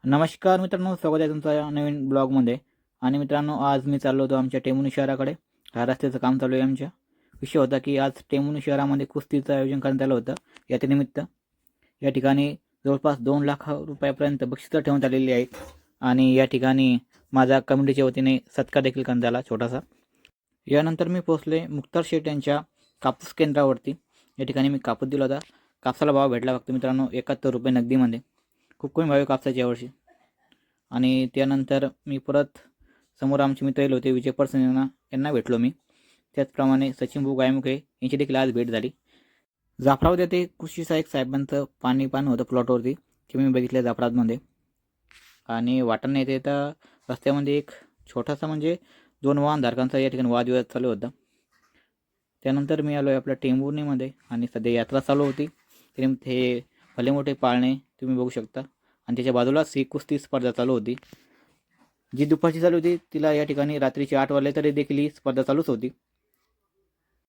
नमस्कार मित्रांनो, स्वागत आहे तुमचं या नवीन ब्लॉगमध्ये. आणि मित्रांनो, आज मी चाललो होतो आमच्या टेमुनी शहराकडे. हा रस्त्याचं काम चालू आहे आमच्या. विषय होता की आज टेमुनी शहरामध्ये कुस्तीचं आयोजन करण्यात आलं होतं. यानिमित्त या ठिकाणी जवळपास 2 लाख रुपयापर्यंत बक्षिसं ठेवण्यात आलेली आहेत. आणि या ठिकाणी माझा कमिटीच्या वतीने सत्कार देखील करण्यात आला छोटासा. यानंतर मी पोहोचले मुक्तार शेठ यांच्या कापूस केंद्रावरती. या ठिकाणी मी कापूस दिला होता. कापसाला भाव भेटला फक्त मित्रांनो 71 रुपये नगदीमध्ये. खूप कमी भाव आहे कापसाच्या यावर्षी. आणि त्यानंतर मी परत समोर आमचे मित्र होते विजय पर्सन यांना भेटलो मी. त्याचप्रमाणे सचिन भाऊ गायमुखे यांची देखील आज भेट झाली. जाफराबाद येथे कृषी सहाय्यक साहेबांचं पाणी होतं प्लॉटवरती, ते मी बघितलं जाफराबादमध्ये. आणि वाटाणा येथे तर रस्त्यामध्ये एक छोटासा म्हणजे 2 वाहनधारकांचा या ठिकाणी वादविवाद चालू होता. त्यानंतर मी आलो आहे आपल्या टेंभुर्णीमध्ये आणि सध्या यात्रा चालू होती. हे भले मोठे पाळणे तुम्ही बघू शकता. आणि त्याच्या बाजूलाच ही कुस्ती स्पर्धा चालू होती. जी दुपारची चालू होती तिला या ठिकाणी रात्रीचे 8 वाजले तरी देखील ही स्पर्धा चालूच होती.